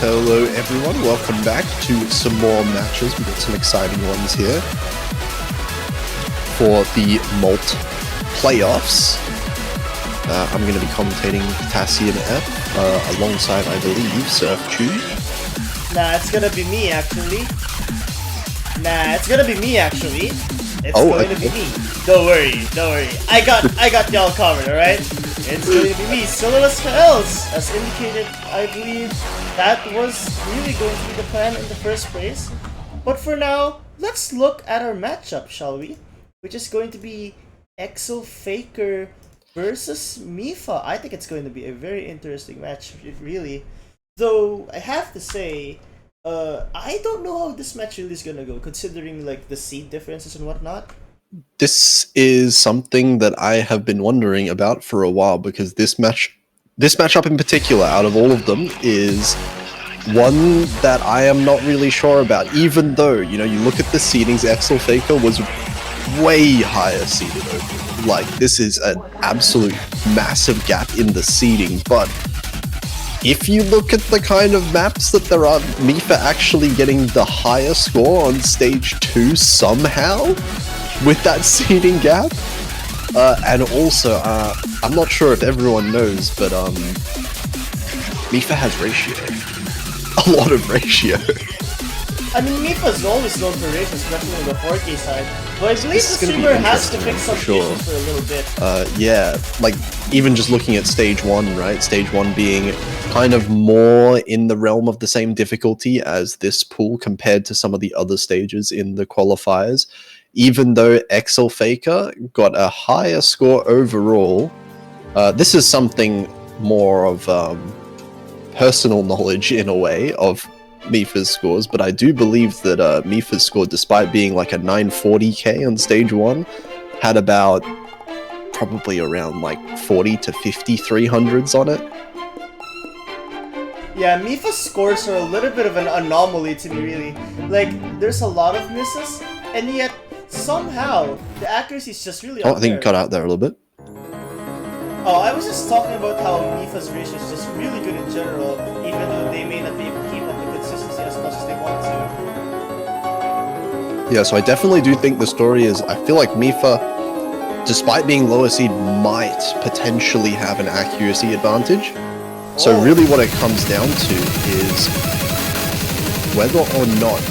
Hello everyone, welcome back to some more matches. We've got some exciting ones here for the MALT playoffs. I'm going to be commentating Tassie and F alongside, I believe, Surf Tube. Nah, it's gonna be me actually. It's going to be me. Don't worry. I got y'all covered, alright? It's going to be me, Silhouettes Hells. As indicated, I believe that was really going to be the plan in the first place. But for now, let's look at our matchup, shall we? Which is going to be Exilfaker versus Mipha. I think it's going to be a very interesting match, really. Though, I have to say, I don't know how this match really is gonna go, considering like the seed differences and whatnot. This is something that I have been wondering about for a while, because this matchup in particular, out of all of them, is one that I am not really sure about. Even though, you know, you look at the seedings, Exilfaker was way higher seeded over. Like, this is an absolute massive gap in the seeding, but if you look at the kind of maps that there are, Mipha actually getting the higher score on stage 2 somehow with that seeding gap. And also, I'm not sure if everyone knows, but Mipha has ratio. A lot of ratio. I mean, Mipha's always known for ratio, especially on the 4K side. But I believe the streamer has to fix some issues for a little bit. Yeah, like, even just looking at stage 1, right? Stage 1 being kind of more in the realm of the same difficulty as this pool compared to some of the other stages in the qualifiers. Even though Exilfaker got a higher score overall, this is something more of personal knowledge in a way of Mipha's scores, but I do believe that Mipha's score, despite being like a 940k on stage 1, had about probably around like 40 to 5300s on it. Yeah, Mipha's scores are a little bit of an anomaly to me, really. Like, there's a lot of misses, and yet somehow the accuracy is just really I think you cut out there a little bit. Oh, I was just talking about how Mipha's ratio is just really good in general, even though they may not be able to keep up the consistency as much as they want to. Yeah, so I definitely do think the story is, I feel like Mipha, despite being lower seed, might potentially have an accuracy advantage. So really what it comes down to is whether or not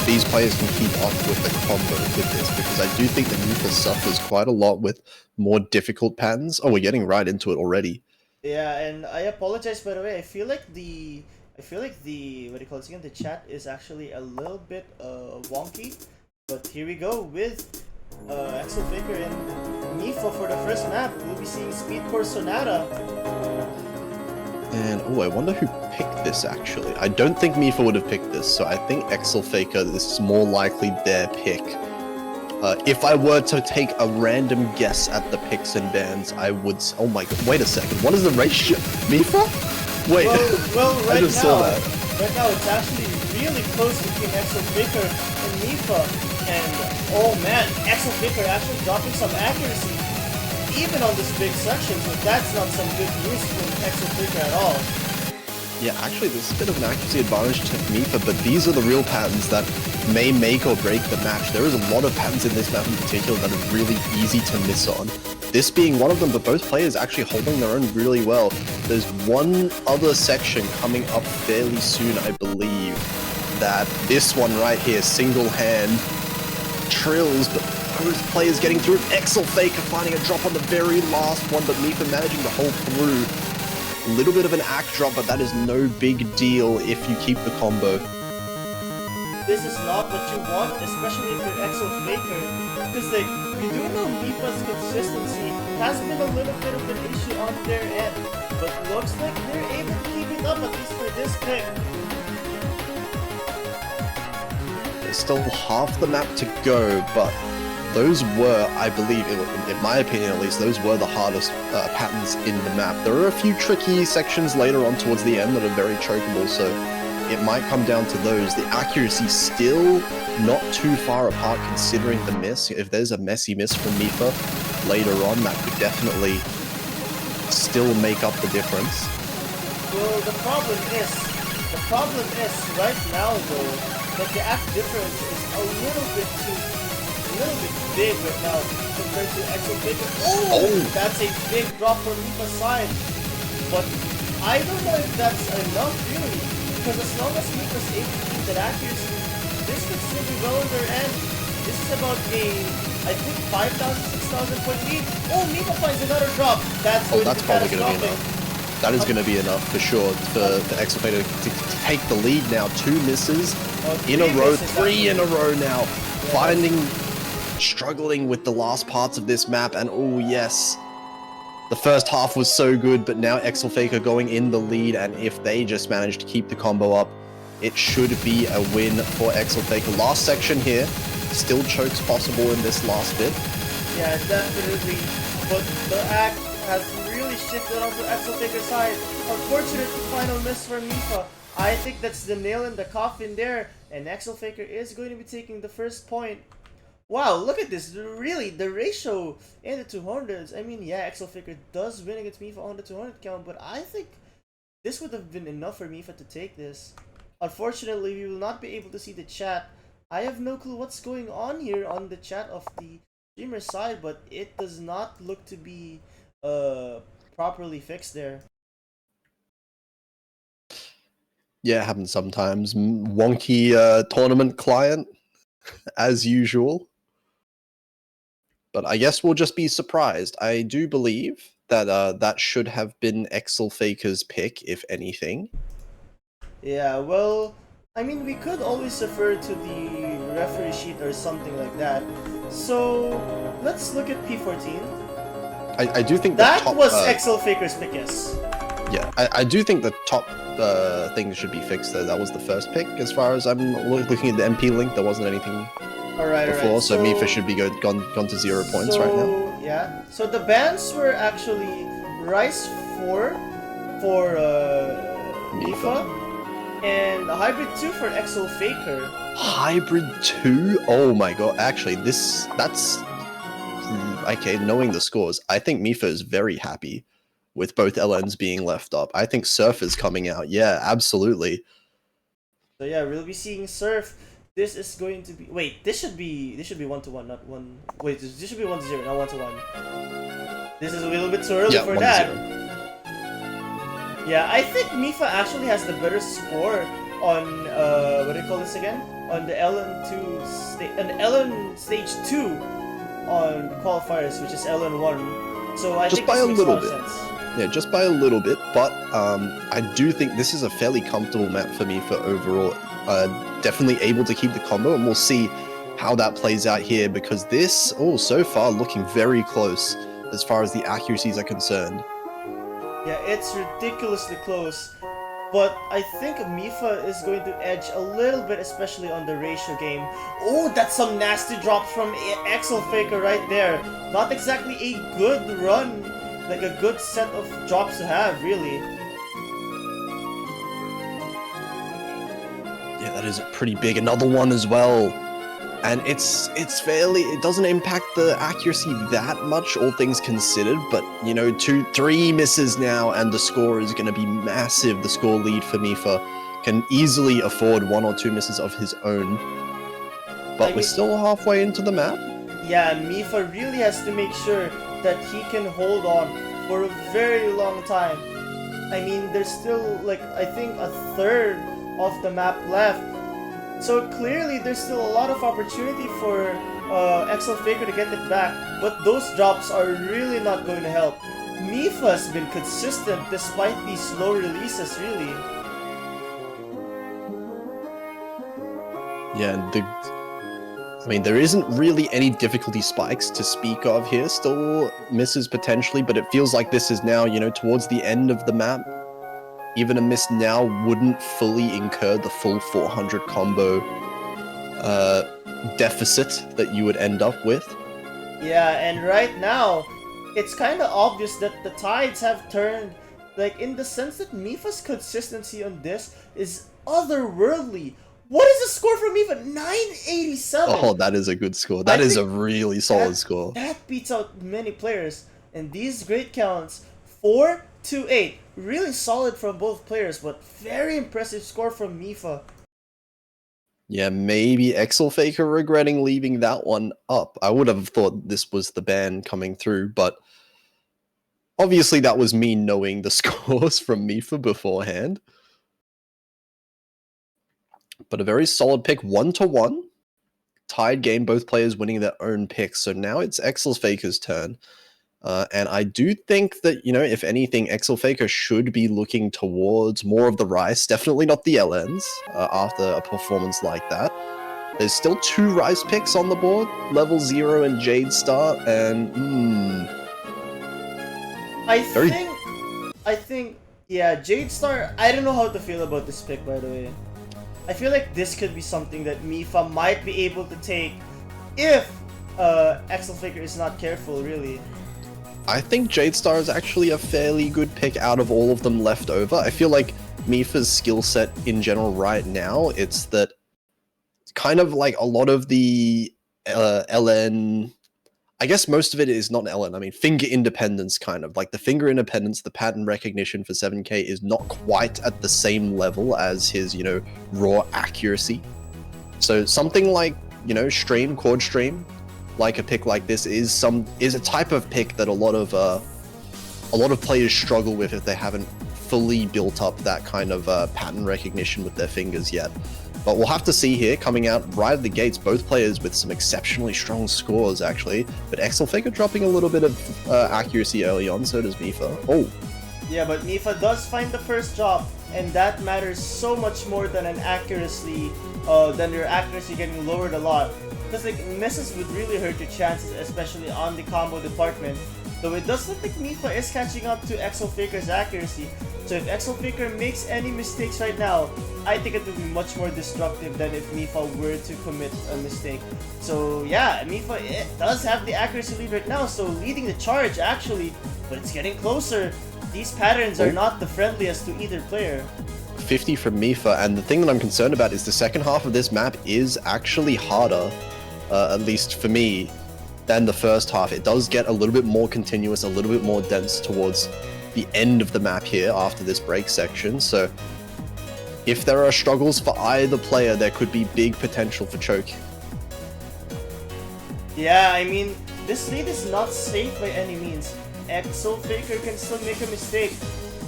these players can keep up with the combo with this, because I do think that Mipha suffers quite a lot with more difficult patterns. Oh, we're getting right into it already. Yeah, and I apologize, by the way. I feel like the what do you call it again? The chat is actually a little bit wonky. But here we go with Exilfaker and Mipha for the first map. We'll be seeing Speedcore Sonata. And, oh, I wonder who picked this, actually. I don't think Mipha would have picked this, so I think Exilfaker, this is more likely their pick. If I were to take a random guess at the picks and bans, I would... Oh my god, wait a second, what is the ratio? Mipha? Wait, well I just saw that. Right now, it's actually really close between Exilfaker and Mipha. And, oh man, Exilfaker actually dropping some accuracy, even on this big section, so that's not some good news for Exilfaker at all. Yeah, actually, there's a bit of an accuracy advantage to Mipha, but these are the real patterns that may make or break the match. There is a lot of patterns in this map in particular that are really easy to miss on. This being one of them, but both players actually holding their own really well. There's one other section coming up fairly soon, I believe, that this one right here, single hand, trills, but both players getting through. Exilfaker finding a drop on the very last one, but Mipha managing to hold through. A little bit of an act drop, but that is no big deal if you keep the combo. This is not what you want, especially if you're Exilfaker, because like, you do know Mipha's consistency has been a little bit of an issue on their end, but looks like they're able to keep it up, at least for this pick. There's still half the map to go, but those were, I believe, in my opinion at least, those were the hardest patterns in the map. There are a few tricky sections later on towards the end that are very chokeable, so it might come down to those. The accuracy still not too far apart considering the miss. If there's a messy miss from Mipha later on, that could definitely still make up the difference. Well, the problem is, The problem is, right now though, that the act difference is a little bit big right now compared to Exilfaker. Oh! That's a big drop from Mipha's side. But I don't know if that's enough really. Because as long as Mipha's able to keep that accuracy, this could still be well on their end. This is about a, I think, 5,000, 6,000 point lead. Oh, Mipha finds another drop. That's probably going to be enough. That is going to be enough for sure for Exilfaker to take the lead now. 2 misses in a row, 3 in a row now. Struggling with the last parts of this map, and oh yes, the first half was so good, but now Exilfaker going in the lead, and if they just manage to keep the combo up, it should be a win for Exilfaker. Last section here, still chokes possible in this last bit. Yeah, definitely, but the act has really shifted onto Exilfaker's side. Unfortunate final miss for Mipha. I think that's the nail in the coffin there, and Exilfaker is going to be taking the first point. Wow, look at this. Really, the ratio in the 200s. I mean, yeah, Exilfaker does win against Mipha on the 200 count, but I think this would have been enough for Mipha to take this. Unfortunately, we will not be able to see the chat. I have no clue what's going on here on the chat of the streamer side, but it does not look to be properly fixed there. Yeah, it happens sometimes. Wonky tournament client, as usual. But I guess we'll just be surprised. I do believe that that should have been Exilfaker's pick, if anything. Yeah, well, I mean, we could always refer to the referee sheet or something like that. So, let's look at P14. I do think that the top, was Exilfaker's pick, yes. Yeah, I do think the top things should be fixed there. That was the first pick. As far as I'm looking at the MP link, there wasn't anything before, so Mipha should be gone to 0 points right now. Yeah, so the bans were actually Rice 4 for Mipha, and a Hybrid 2 for Exilfaker. Hybrid 2? Oh my god, actually, that's... Okay, knowing the scores, I think Mipha is very happy with both LNs being left up. I think Surf is coming out, yeah, absolutely. So yeah, we'll be seeing Surf. This is going to be... Wait, this should be 1-1, not 1... Wait, this should be 1-0, not 1-1. This is a little bit too early for that. Yeah, I think Mipha actually has the better score on... what do you call this again? On the LN2... LN Stage 2 on qualifiers, which is LN1. So I just think by a little bit. Sense. Yeah, just by a little bit, but I do think this is a fairly comfortable map for Mipha overall. Definitely able to keep the combo, and we'll see how that plays out here, because this, so far looking very close as far as the accuracies are concerned. Yeah, it's ridiculously close, but I think Mipha is going to edge a little bit, especially on the ratio game. Oh, that's some nasty drops from Exilfaker right there. Not exactly a good run, like a good set of drops to have, really. Yeah, that is pretty big. Another one as well. And it's fairly... It doesn't impact the accuracy that much, all things considered. But, 2-3 misses now, and the score is going to be massive. The score lead for Mipha can easily afford 1 or 2 misses of his own. But we're still halfway into the map. Yeah, Mipha really has to make sure that he can hold on for a very long time. I mean, there's still, I think a third of the map left. So clearly, there's still a lot of opportunity for Exilfaker to get it back, but those drops are really not going to help. Mipha's been consistent despite these slow releases, really. Yeah, there isn't really any difficulty spikes to speak of here. Still misses potentially, but it feels like this is now, towards the end of the map. Even a miss now wouldn't fully incur the full 400 combo deficit that you would end up with. Yeah, and right now, it's kind of obvious that the tides have turned, in the sense that Mipha's consistency on this is otherworldly. What is the score for Mipha? 987! Oh, that is a good score. That is a really solid score. That beats out many players. And these great counts, 4-2 2-8. Really solid from both players, but very impressive score from Mipha. Yeah, maybe Exilfaker regretting leaving that one up. I would have thought this was the ban coming through, but obviously that was me knowing the scores from Mipha beforehand. But a very solid pick, 1-1. Tied game, both players winning their own picks. So now it's Exilfaker's turn. And I do think that, if anything, Exilfaker should be looking towards more of the Rice, definitely not the LNs, after a performance like that. There's still 2 Rice picks on the board, Level 0 and Jade Star, and I think, yeah, Jade Star, I don't know how to feel about this pick, by the way. I feel like this could be something that Mipha might be able to take if Exilfaker is not careful, really. I think Jade Star is actually a fairly good pick out of all of them left over. I feel like Mipha's skill set in general right now, it's that kind of like a lot of the LN, I guess most of it is not LN, I mean finger independence kind of. Like the finger independence, the pattern recognition for 7k is not quite at the same level as his, raw accuracy. So something like, stream, chord stream, like a pick like this is a type of pick that a lot of players struggle with if they haven't fully built up that kind of pattern recognition with their fingers yet. But we'll have to see here, coming out right at the gates, both players with some exceptionally strong scores actually, but Exilfaker dropping a little bit of accuracy early on, so does Mipha. Oh. Yeah, but Mipha does find the first drop, and that matters so much more than your accuracy getting lowered a lot. Because like misses would really hurt your chances, especially on the combo department. Though it does look like Mipha is catching up to Exilfaker's accuracy. So if Exilfaker makes any mistakes right now, I think it will be much more destructive than if Mipha were to commit a mistake. So yeah, Mipha does have the accuracy lead right now, so leading the charge actually, but it's getting closer. These patterns are not the friendliest to either player. 50 from Mipha, and the thing that I'm concerned about is the second half of this map is actually harder, at least for me, than the first half. It does get a little bit more continuous, a little bit more dense towards the end of the map here after this break section, so if there are struggles for either player, there could be big potential for choke. Yeah, I mean, this lead is not safe by any means. Exilfaker can still make a mistake,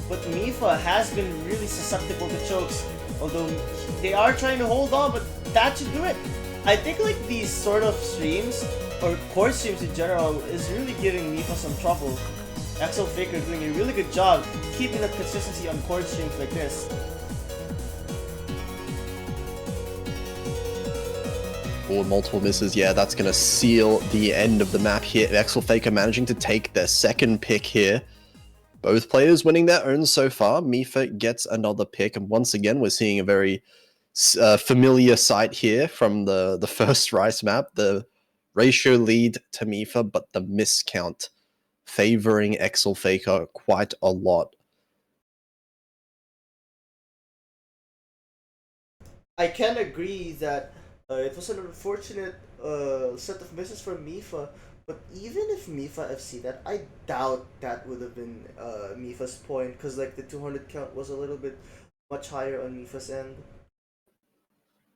but Mipha has been really susceptible to chokes, although they are trying to hold on, but that should do it. I think like these sort of streams, or chord streams in general, is really giving Mipha some trouble. Exilfaker doing a really good job keeping that consistency on chord streams like this. Or multiple misses, yeah, that's going to seal the end of the map here. Exilfaker managing to take their second pick here. Both players winning their own so far. Mipha gets another pick, and once again, we're seeing a very familiar sight here from the first Rice map. The ratio lead to Mipha, but the miscount favoring Exilfaker quite a lot. I can agree that it was an unfortunate set of misses from Mipha, but even if Mipha FC that, I doubt that would have been Mipha's point, because like the 200 count was a little bit much higher on Mipha's end.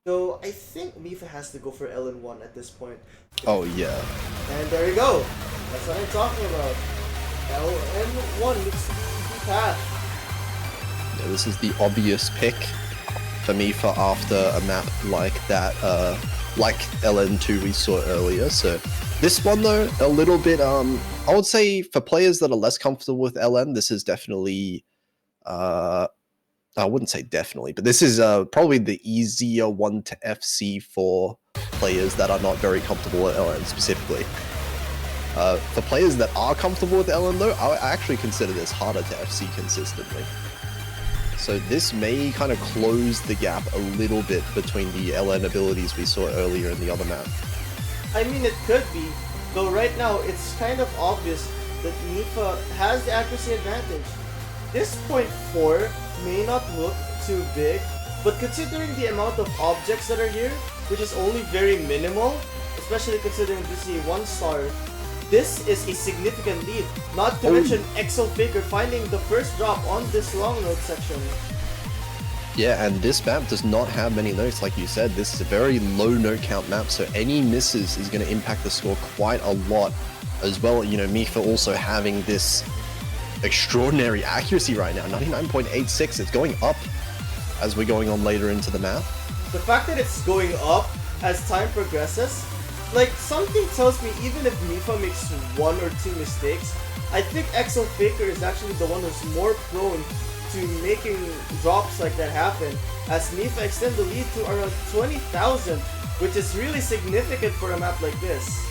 So I think Mipha has to go for LN1 at this point. Oh yeah. And there you go. That's what I'm talking about. LN1 looks to be the path. Yeah, this is the obvious pick for Mipha after a map like that, like LN2 we saw earlier. So this one though, a little bit, I would say for players that are less comfortable with LN, this is definitely, I wouldn't say definitely, but this is probably the easier one to FC for players that are not very comfortable with LN specifically. For players that are comfortable with LN though, I actually consider this harder to FC consistently. So this may kind of close the gap a little bit between the LN abilities we saw earlier in the other map. I mean, it could be, though right now it's kind of obvious that Mipha has the accuracy advantage. This 0.4 may not look too big, but considering the amount of objects that are here, which is only very minimal, especially considering this is a 1-star, this is a significant lead. Not to mention Exilfaker finding the first drop on this long road section. Yeah, and this map does not have many notes, like you said. This is a very low note count map, so any misses is going to impact the score quite a lot. As well, you know, Mipha also having this extraordinary accuracy right now, 99.86. It's going up as we're going on later into the map. The fact that it's going up as time progresses, like, something tells me even if Mipha makes 1 or 2 mistakes, I think Exilfaker is actually the one who's more prone to making drops like that happen, as Mipha extend the lead to around 20,000, which is really significant for a map like this.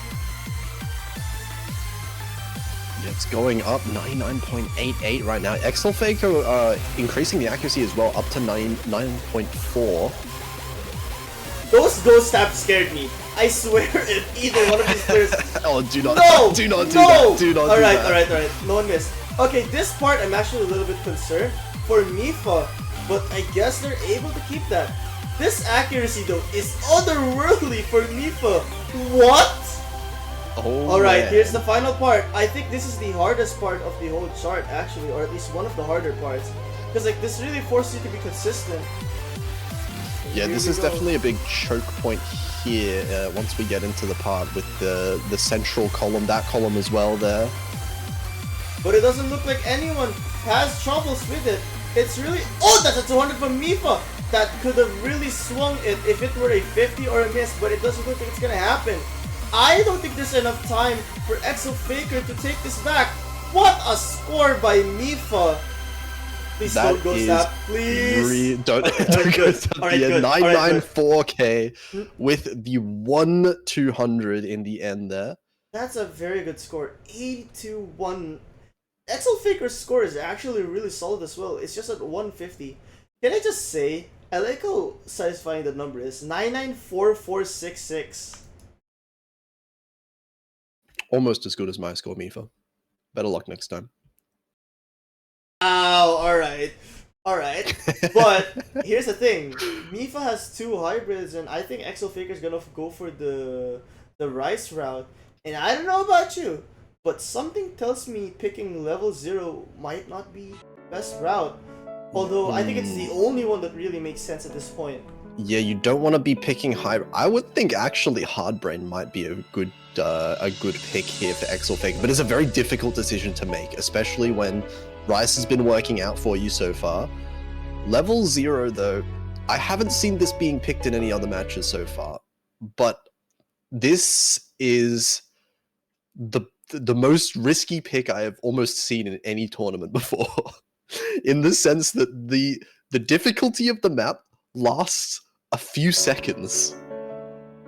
It's going up 99.88 right now. Exilfaker increasing the accuracy as well, up to 9.4. Those ghost stabs scared me. I swear if either one of these players... Oh, do not do that. Do not Alright. No one missed. Okay, this part I'm actually a little bit concerned for Mipha, but I guess they're able to keep that. This accuracy though is otherworldly for Mipha. What? Oh, alright, here's the final part. I think this is the hardest part of the whole chart actually, or at least one of the harder parts. Because like this really forces you to be consistent. Yeah, this is definitely a big choke point here once we get into the part with the central column, that column as well there. But it doesn't look like anyone has troubles with it. It's really... Oh, that's a 200 from Mipha! That could have really swung it if it were a 50 or a miss, but it doesn't look like it's gonna happen. I don't think there's enough time for Exilfaker to take this back. What a score by Mipha! Please don't go stop, please. Don't go stop. Alright, good. 994k with the 1-200 in the end there. That's a very good score. 82-1. Exilfaker's score is actually really solid as well. It's just at 150. Can I just say, I like how satisfying the number is. 994466. Almost as good as my score, Mipha. Better luck next time. Ow, alright. But here's the thing. Mipha has 2 hybrids, and I think Exilfaker's gonna go for the Rice route. And I don't know about you, but something tells me picking level 0 might not be the best route. Although I think it's the only one that really makes sense at this point. Yeah, you don't want to be picking high. I would think actually Hardbrain might be a good pick here for Exilfaker, but it's a very difficult decision to make, especially when Rice has been working out for you so far. Level 0 though, I haven't seen this being picked in any other matches so far, but this is the most risky pick I have almost seen in any tournament before. In the sense that the difficulty of the map lasts a few seconds.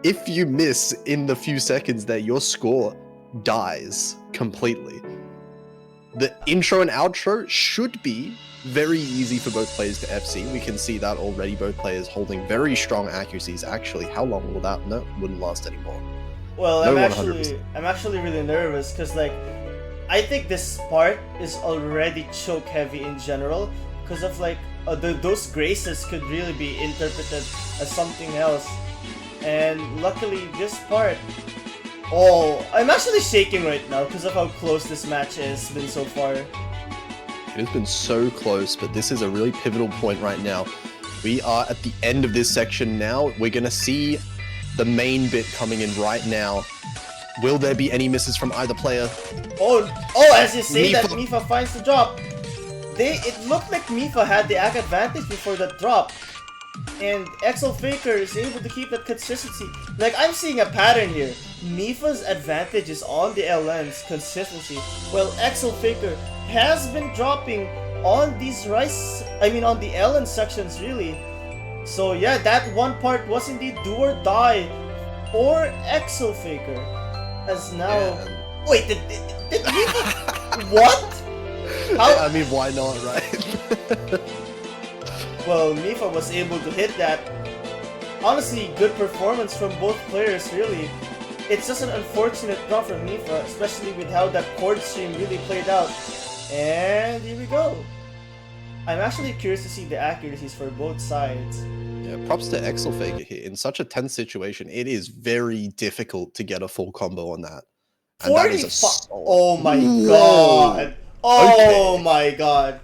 If you miss in the few seconds there, your score dies completely. The intro and outro should be very easy for both players to FC. We can see that already, both players holding very strong accuracies. Actually, how long will that? No, wouldn't last anymore. Well, no, I'm actually really nervous because like I think this part is already choke heavy in general because of like those graces could really be interpreted as something else, and luckily this part. Oh, I'm actually shaking right now because of how close this match has been so far. It has been so close, but this is a really pivotal point right now. We are at the end of this section now. We're going to see the main bit coming in right now. Will there be any misses from either player? Oh, as you say that Mipha finds the drop. It looked like Mipha had the ag advantage before that drop. And Exilfaker is able to keep that consistency. Like, I'm seeing a pattern here. Mipha's advantage is on the LN's consistency, while Exilfaker has been dropping on these on the LN sections really. So yeah, that one part was indeed do or die for Exilfaker. As now... Yeah. Wait, did Mipha... What? How? I mean, why not, right? Well, Mipha was able to hit that. Honestly, good performance from both players, really. It's just an unfortunate draw from Mipha, especially with how that chord stream really played out. And here we go. I'm actually curious to see the accuracies for both sides. Yeah, props to Exilfaker here. In such a tense situation, it is very difficult to get a full combo on that. And that is 45. a Oh my Whoa. god. Oh Okay. my god.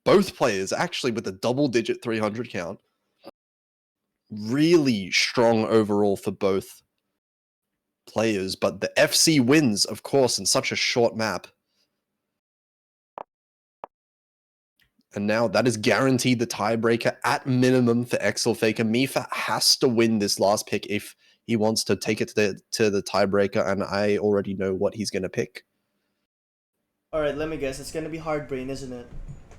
Both players actually with a double-digit 300 count. Really strong overall for both players, but the FC wins, of course, in such a short map. And now that is guaranteed the tiebreaker at minimum for Exilfaker. Mipha has to win this last pick if he wants to take it to the tiebreaker, and I already know what he's going to pick. Alright, let me guess. It's gonna be Hard Brain, isn't it?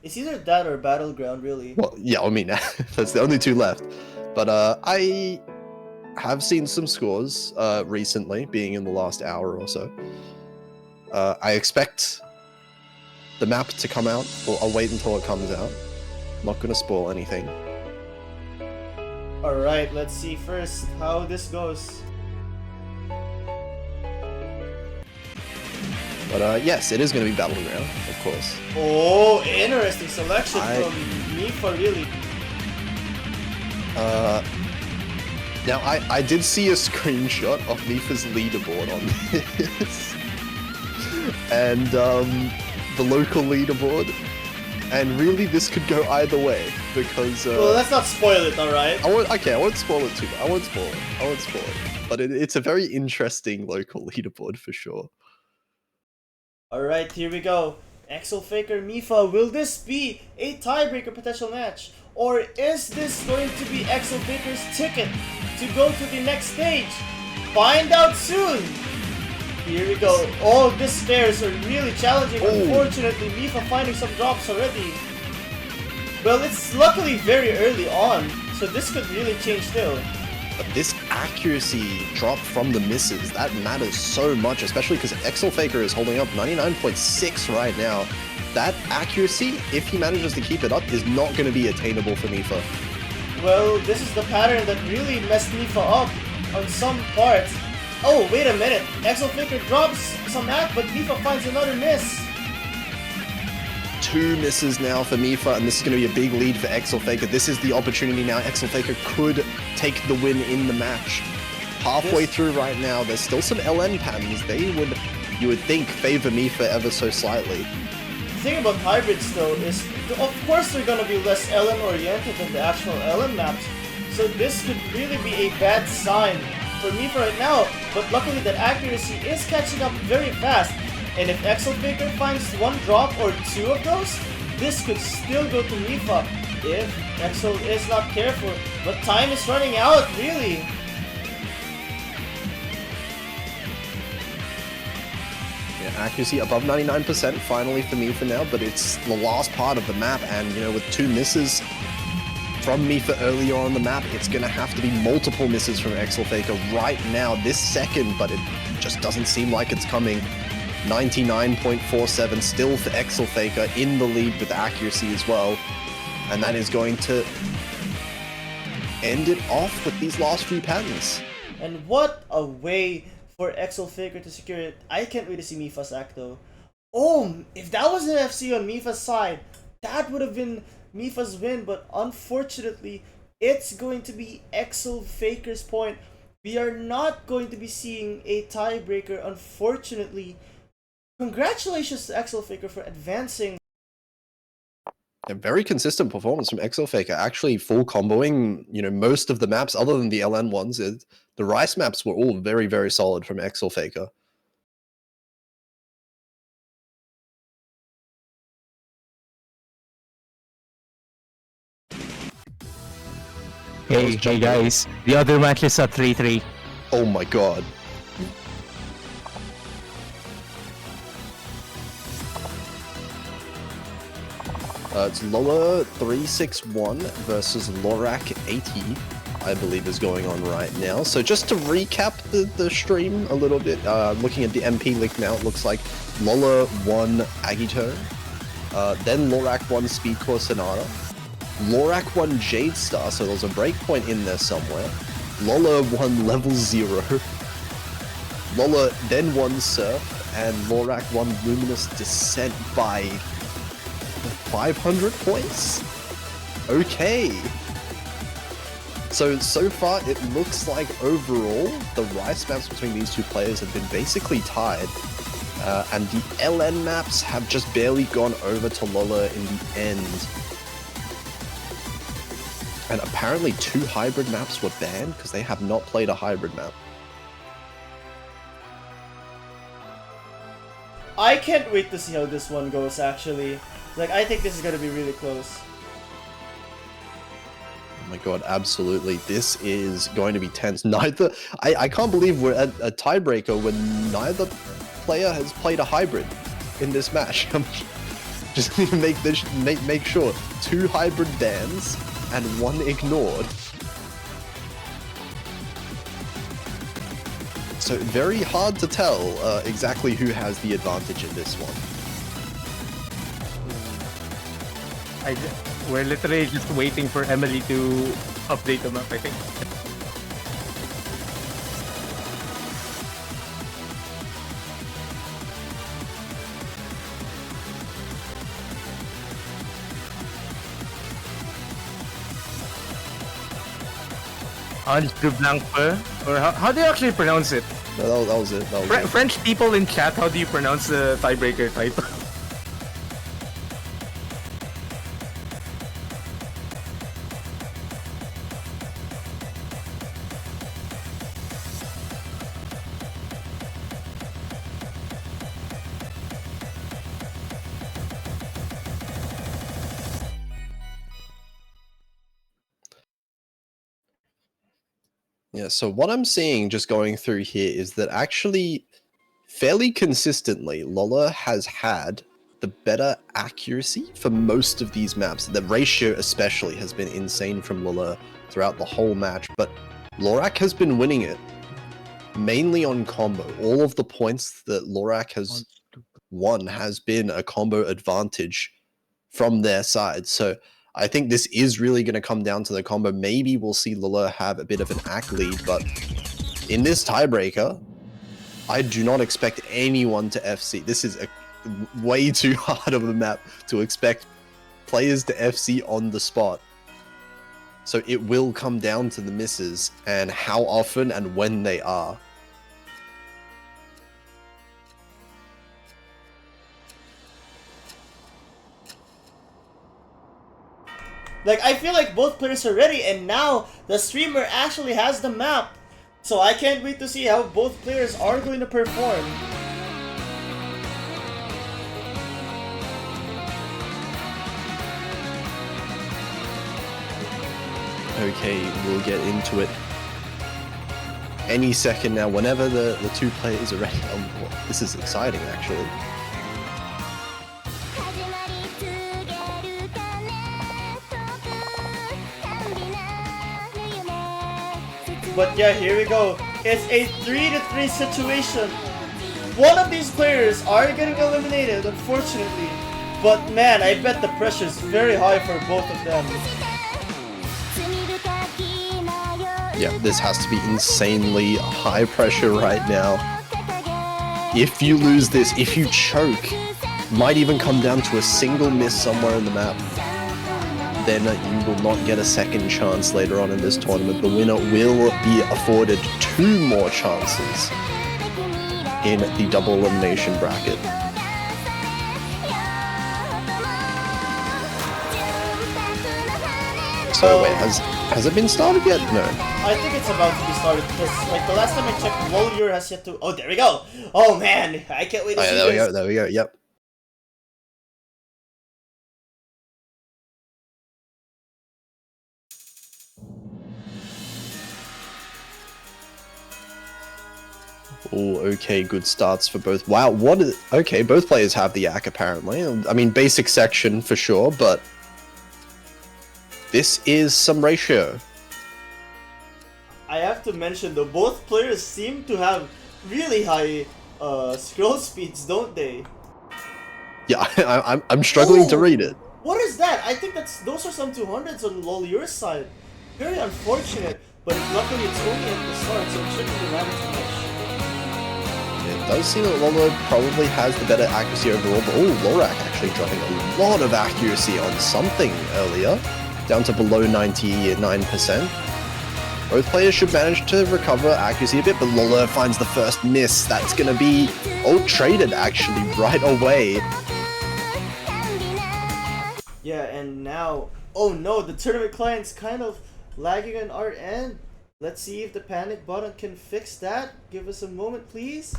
It's either that or Battleground, really. Well, yeah, I mean, that's the only two left. But I have seen some scores recently, being in the last hour or so. I expect the map to come out. Well, I'll wait until it comes out. I'm not going to spoil anything. Alright, let's see first how this goes. But yes, it is going to be Battleground, of course. Oh, interesting selection from Mipha, really. Now, I did see a screenshot of Mipha's leaderboard on this. And the local leaderboard. And really, this could go either way, because... well, let's not spoil it, alright? I won't spoil it too much. I won't spoil it. But it's a very interesting local leaderboard, for sure. Alright, here we go. Exilfaker Mipha, will this be a tiebreaker potential match? Or is this going to be Exilfaker's ticket to go to the next stage? Find out soon! Here we go. Oh, these stairs are really challenging. Oh. Unfortunately, Mipha finding some drops already. Well, it's luckily very early on, so this could really change still. But this accuracy drop from the misses, that matters so much, especially because Exilfaker is holding up 99.6 right now. That accuracy, if he manages to keep it up, is not going to be attainable for Mipha. Well, this is the pattern that really messed Mipha up on some parts. Oh, wait a minute. Exilfaker drops some act, but Mipha finds another miss. 2 misses now for Mipha, and this is going to be a big lead for Exilfaker. This is the opportunity now. Exilfaker could take the win in the match. Halfway through right now, there's still some LN patterns. You would think, favor Mipha ever so slightly. The thing about hybrids, though, is of course they're gonna be less LN oriented than the actual LN maps. So this could really be a bad sign for Mipha right now. But luckily, that accuracy is catching up very fast. And if Exilfaker finds 1 drop or 2 of those, this could still go to Mipha if Exil is not careful. But time is running out, really. Yeah, accuracy above 99% finally for Mipha now, but it's the last part of the map, and you know, with 2 misses from Mipha earlier on the map, it's gonna have to be multiple misses from Exilfaker right now, this second, but it just doesn't seem like it's coming. 99.47 still for Exilfaker, in the lead with accuracy as well, and that is going to end it off with these last few patterns. And what a way for Exilfaker to secure it. I can't wait to see Mipha's act though. Oh, if that was an FC on Mipha's side, that would have been Mipha's win, but unfortunately, it's going to be Exilfaker's point. We are not going to be seeing a tiebreaker, unfortunately. Congratulations to Exilfaker for advancing. A very consistent performance from Exilfaker, actually full comboing, you know, most of the maps other than the LN ones. The Rice maps were all very, very solid from Exilfaker. Hey guys, the other match is at 3-3. Oh my god. It's Lola 361 versus Lorak 80, I believe, is going on right now. So just to recap the stream a little bit, looking at the MP link now, it looks like Lola won Agito, then Lorak won Speedcore Sonata, Lorak won Jade Star, so there's a breakpoint in there somewhere. Lola won Level 0. Lola then won Surf, and Lorak won Luminous Descent by 500 points? Okay. So far, it looks like overall, the Rice maps between these two players have been basically tied. And the LN maps have just barely gone over to Lola in the end. And apparently 2 hybrid maps were banned because they have not played a hybrid map. I can't wait to see how this one goes, actually. Like, I think this is gonna be really close. Oh my god, absolutely. This is going to be tense. I can't believe we're at a tiebreaker when neither player has played a hybrid in this match. Just need to make sure 2 hybrid bans and 1 ignored. So very hard to tell exactly who has the advantage in this one. We're literally just waiting for Emily to update the map, I think. Hans de Blanque, or how do you actually pronounce it? No, that was it. That was it. French people in chat, how do you pronounce the tiebreaker title? Yeah, so what I'm seeing just going through here is that actually, fairly consistently, Lola has had the better accuracy for most of these maps. The ratio especially has been insane from Lola throughout the whole match, but Lorak has been winning it, mainly on combo. All of the points that Lorak has won has been a combo advantage from their side, so I think this is really going to come down to the combo. Maybe we'll see Lola have a bit of an ACK lead, but in this tiebreaker, I do not expect anyone to FC. This is a way too hard of a map to expect players to FC on the spot. So it will come down to the misses and how often and when they are. Like, I feel like both players are ready, and now the streamer actually has the map. So I can't wait to see how both players are going to perform. Okay, we'll get into it any second now, whenever the 2 players are ready. Oh, this is exciting, actually. But yeah, here we go. It's a 3-3 situation. One of these players are getting eliminated, unfortunately. But man, I bet the pressure's very high for both of them. Yeah, this has to be insanely high pressure right now. If you lose this, if you choke, might even come down to a single miss somewhere in the map, then you will not get a second chance later on in this tournament. The winner will be afforded 2 more chances in the double elimination bracket. So wait, has it been started yet? No. I think it's about to be started because, like, the last time I checked, Lollier has yet to. Oh, there we go. Oh man, I can't wait to see There we this. go. There we go. Yep. Oh, okay, good starts for both. Wow, okay, both players have the ACK apparently. I mean, basic section for sure, but this is some ratio. I have to mention though, both players seem to have really high scroll speeds, don't they? Yeah, I'm struggling to read it. What is that? I think those are some 200s on Lollier's side. Very unfortunate, but luckily it's only at the start, so it shouldn't be matter too much. It does seem that Lola probably has the better accuracy overall, but oh, Lorak actually dropping a lot of accuracy on something earlier, down to below 99%. Both players should manage to recover accuracy a bit, but Lola finds the first miss. That's going to be ult-traded, actually, right away. Yeah, and now... Oh no, the tournament client's kind of lagging on our end. Let's see if the panic button can fix that. Give us a moment, please.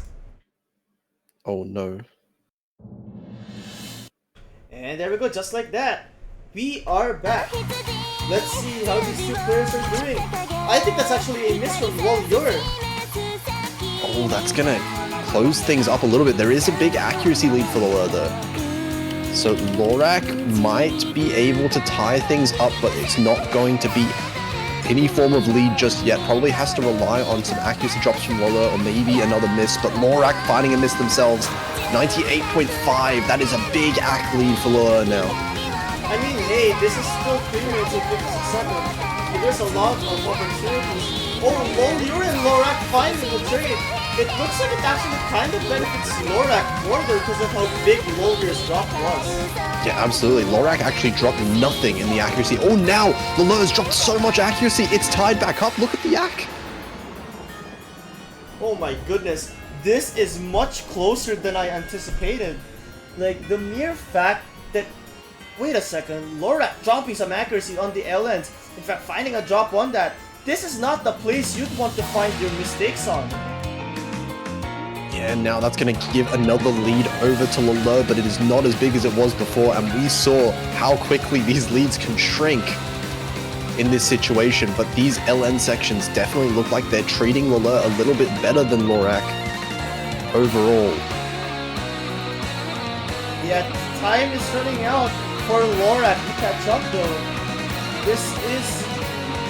Oh no. And there we go, just like that. We are back. Let's see how these two players are doing. I think that's actually a miss from Walyur. Oh, that's going to close things up a little bit. There is a big accuracy lead for Lola, though. So Lorak might be able to tie things up, but it's not going to be any form of lead just yet. Probably has to rely on some accuracy drops from Lola or maybe another miss, but Lorak finding a miss themselves. 98.5, that is a big act lead for Lola now. I mean, hey, this is still 3 minutes and 56 seconds. There's a lot of opportunities. Oh, Walyur and Lorak finding the trade. It looks like it actually kind of benefits Lorak more though because of how big Walyur's drop was. Yeah, absolutely. Lorak actually dropped nothing in the accuracy. Oh, now Lola has dropped so much accuracy. It's tied back up. Look at the yak. Oh my goodness. This is much closer than I anticipated. Like, the mere fact that... Wait a second. Lorak dropping some accuracy on the LNs. In fact, finding a drop on that. This is not the place you'd want to find your mistakes on. Yeah, now that's going to give another lead over to Lola, but it is not as big as it was before, and we saw how quickly these leads can shrink in this situation, but these LN sections definitely look like they're treating Lola a little bit better than Lorak overall. Yeah, time is running out for Lorak to catch up though. This is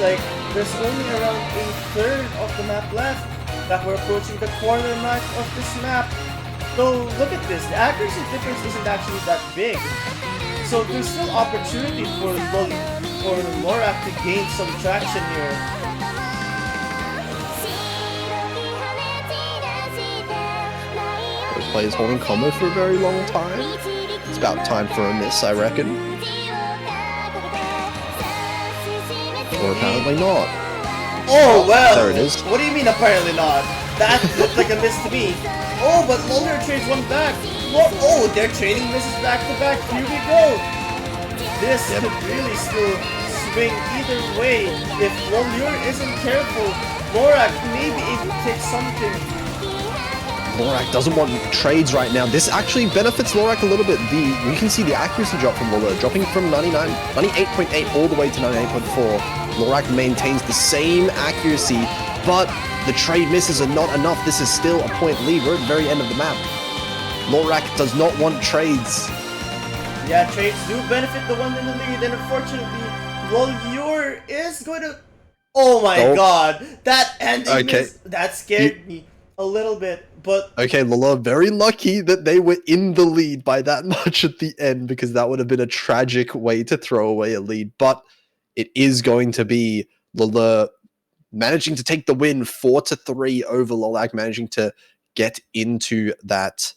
like, there's only around a third of the map left. That we're approaching the corner mark of this map. So look at this, the accuracy difference isn't actually that big. So there's still opportunity for Lorak to gain some traction here. Those players holding combo for a very long time. It's about time for a miss, I reckon. Or apparently not. Oh well! There it is. What do you mean apparently not? That looked like a miss to me. Oh, but Lolyur trades one back. Oh, they're trading misses back to back. Here we go. This could really still swing either way. If Walyur isn't careful, Lorak may be able to take something. Lorak doesn't want trades right now. This actually benefits Lorak a little bit. We can see the accuracy drop from Lola, dropping from 98.8 all the way to 98.4. Lorak maintains the same accuracy, but the trade misses are not enough. This is still a point lead. We're at the very end of the map. Lorak does not want trades. Yeah, trades do benefit the one in the lead, and unfortunately, Walyur is going to... Oh my god! That ending miss, that scared me a little bit, but... Okay, Lola, very lucky that they were in the lead by that much at the end, because that would have been a tragic way to throw away a lead, but it is going to be Lola managing to take the win 4-3 over Lorak, managing to get into that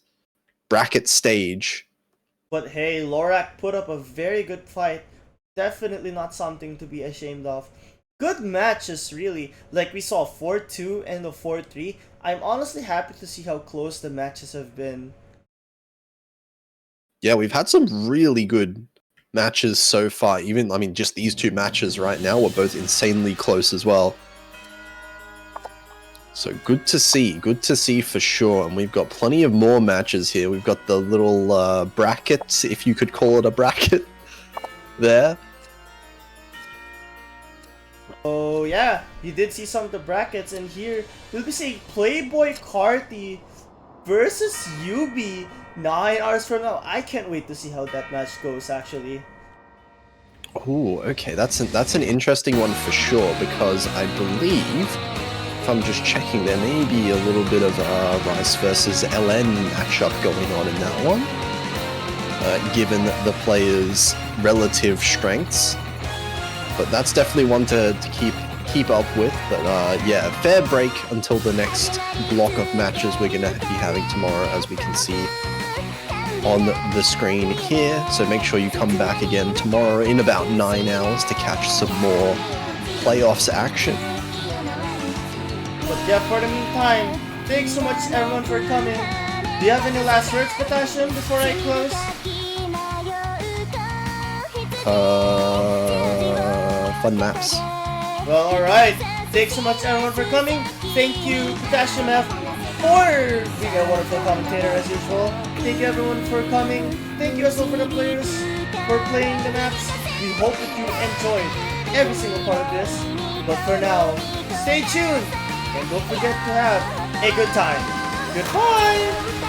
bracket stage. But hey, Lorak put up a very good fight. Definitely not something to be ashamed of. Good matches, really. Like we saw 4-2 and a 4-3. I'm honestly happy to see how close the matches have been. Yeah, we've had some really good matches so far. Even, I mean, just these two matches right now were both insanely close as well. So good to see for sure. And we've got plenty of more matches here. We've got the little bracket, if you could call it a bracket, there. Oh yeah, you did see some of the brackets, and here we'll be seeing Playboy Carti versus Yubi 9 hours from now. I can't wait to see how that match goes, actually. Oh, okay, that's an interesting one for sure, because I believe, if I'm just checking, there may be a little bit of a Rice versus LN matchup going on in that one, given the players' relative strengths. But that's definitely one to keep up with. But yeah, fair break until the next block of matches we're going to be having tomorrow, as we can see on the screen here. So make sure you come back again tomorrow in about 9 hours to catch some more playoffs action. But yeah, for the meantime, thanks so much everyone for coming. Do you have any last words, Potassium, before I close? Fun maps. Well, alright. Thanks so much everyone for coming. Thank you, Potassium F, for being a wonderful commentator as usual. Thank you everyone for coming. Thank you as well for the players for playing the maps. We hope that you enjoyed every single part of this. But for now, stay tuned and don't forget to have a good time. Goodbye!